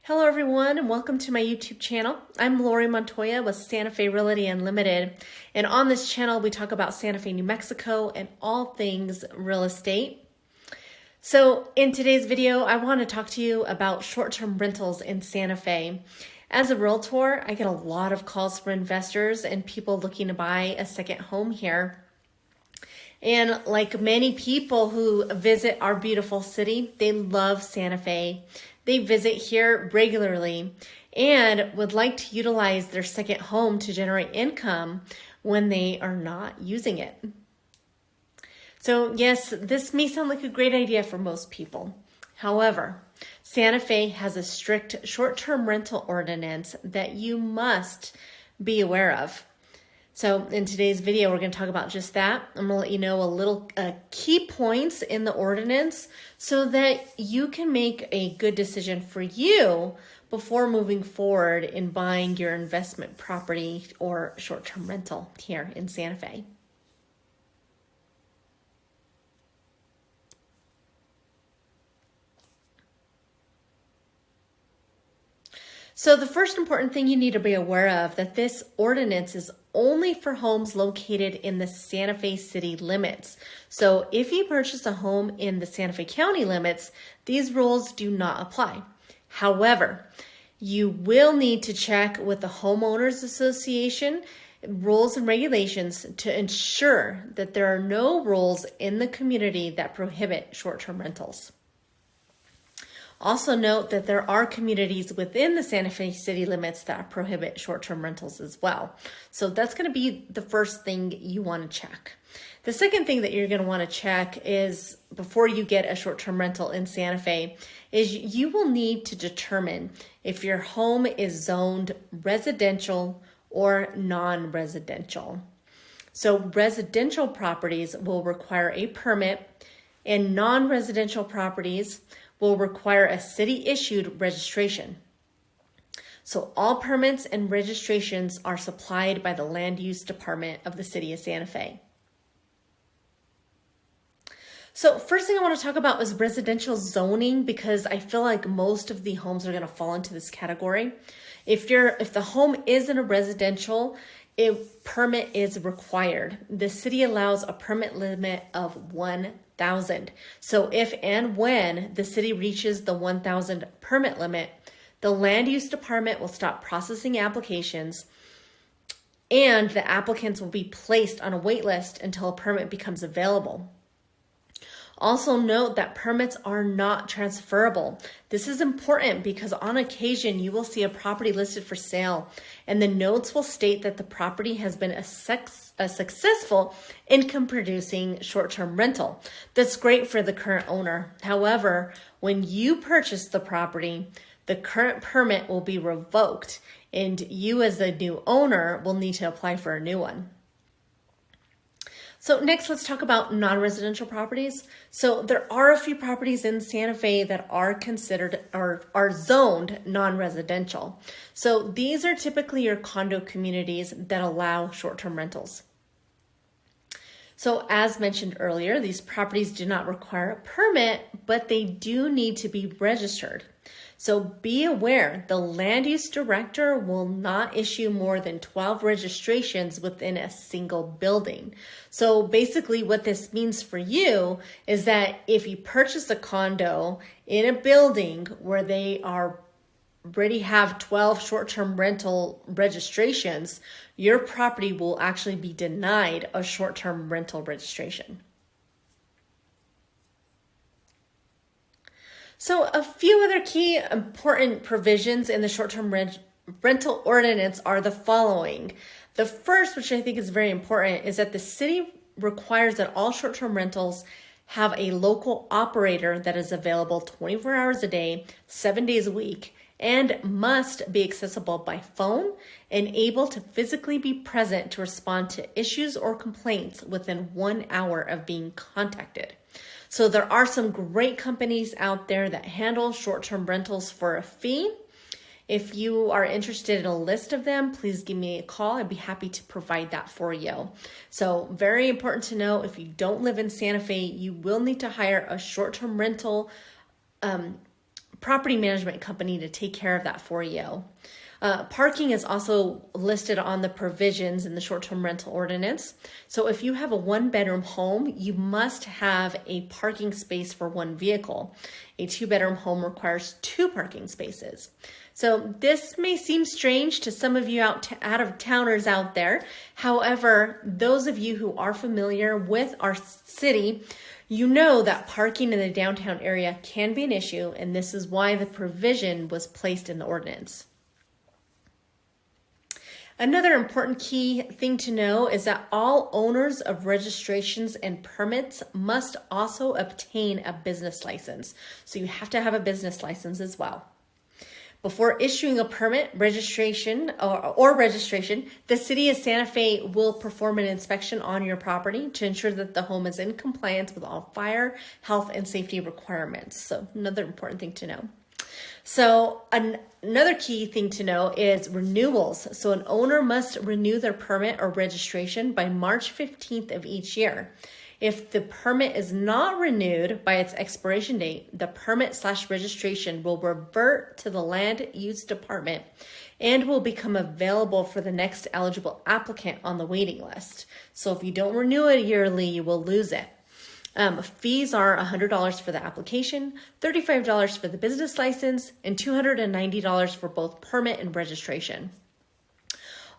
Hello everyone and welcome to my YouTube channel. I'm Lori Montoya with Santa Fe Realty Unlimited, and on this channel we talk about Santa Fe, New Mexico and all things real estate. So in today's video I want to talk to you about short-term rentals in Santa Fe. As a realtor, I get a lot of calls from investors and people looking to buy a second home here. And like many people who visit our beautiful city, they love Santa Fe. They visit here regularly and would like to utilize their second home to generate income when they are not using it. So yes, this may sound like a great idea for most people. However, Santa Fe has a strict short-term rental ordinance that you must be aware of. So in today's video, we're going to talk about just that. I'm going to let you know a little key points in the ordinance so that you can make a good decision for you before moving forward in buying your investment property or short-term rental here in Santa Fe. So the first important thing you need to be aware of that this ordinance is only for homes located in the Santa Fe city limits. So if you purchase a home in the Santa Fe County limits, these rules do not apply. However, you will need to check with the Homeowners Association rules and regulations to ensure that there are no rules in the community that prohibit short-term rentals. Also note that there are communities within the Santa Fe city limits that prohibit short-term rentals as well. So that's going to be the first thing you want to check. The second thing that you're going to want to check is before you get a short-term rental in Santa Fe is you will need to determine if your home is zoned residential or non-residential. So residential properties will require a permit and non-residential properties will require a city-issued registration. So all permits and registrations are supplied by the Land Use Department of the City of Santa Fe. So first thing I want to talk about is residential zoning, because I feel like most of the homes are going to fall into this category. If the home is in a residential, a permit is required. The city allows a permit limit of 1,000. So if and when the city reaches the 1,000 permit limit, the Land Use Department will stop processing applications and the applicants will be placed on a wait list until a permit becomes available. Also note that permits are not transferable. This is important because on occasion you will see a property listed for sale and the notes will state that the property has been a successful income producing short-term rental. That's great for the current owner. However, when you purchase the property, the current permit will be revoked and you as the new owner will need to apply for a new one. So next, let's talk about non-residential properties. So there are a few properties in Santa Fe that are considered or are zoned non-residential. So these are typically your condo communities that allow short-term rentals. So as mentioned earlier, these properties do not require a permit, but they do need to be registered. So be aware, the land use director will not issue more than 12 registrations within a single building. So basically what this means for you is that if you purchase a condo in a building where they already have 12 short-term rental registrations, your property will actually be denied a short-term rental registration. So a few other key important provisions in the short-term rental ordinance are the following. The first, which I think is very important, is that the city requires that all short-term rentals have a local operator that is available 24 hours a day, 7 days a week, and must be accessible by phone and able to physically be present to respond to issues or complaints within 1 hour of being contacted. So there are some great companies out there that handle short-term rentals for a fee. If you are interested in a list of them, please give me a call. I'd be happy to provide that for you. So very important to know, if you don't live in Santa Fe, you will need to hire a short-term rental property management company to take care of that for you. Parking is also listed on the provisions in the short-term rental ordinance. So if you have a one-bedroom home, you must have a parking space for one vehicle. A two-bedroom home requires 2 parking spaces. So this may seem strange to some of you out of towners out there. However, those of you who are familiar with our city, you know that parking in the downtown area can be an issue, and this is why the provision was placed in the ordinance. Another important key thing to know is that all owners of registrations and permits must also obtain a business license. So you have to have a business license as well. Before issuing a permit, registration, the City of Santa Fe will perform an inspection on your property to ensure that the home is in compliance with all fire, health, and safety requirements. So another important thing to know. So another key thing to know is renewals. So an owner must renew their permit or registration by March 15th of each year. If the permit is not renewed by its expiration date, the permit/registration will revert to the Land Use Department and will become available for the next eligible applicant on the waiting list. So if you don't renew it yearly, you will lose it. Fees are $100 for the application, $35 for the business license, and $290 for both permit and registration.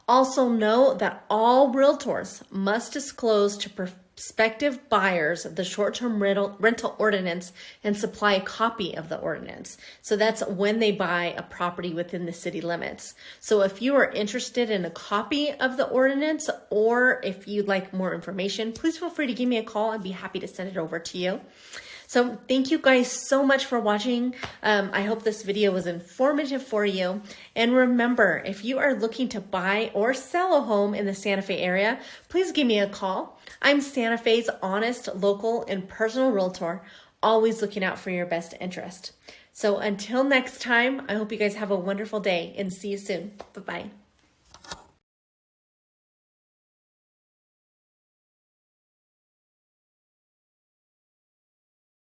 Also note that all realtors must disclose to prospective buyers the short-term rental ordinance and supply a copy of the ordinance. So that's when they buy a property within the city limits. So if you are interested in a copy of the ordinance, or if you'd like more information, please feel free to give me a call. I'd be happy to send it over to you. So thank you guys so much for watching. I hope this video was informative for you. And remember, if you are looking to buy or sell a home in the Santa Fe area, please give me a call. I'm Santa Fe's honest, local, and personal realtor, always looking out for your best interest. So until next time, I hope you guys have a wonderful day and see you soon. Bye-bye.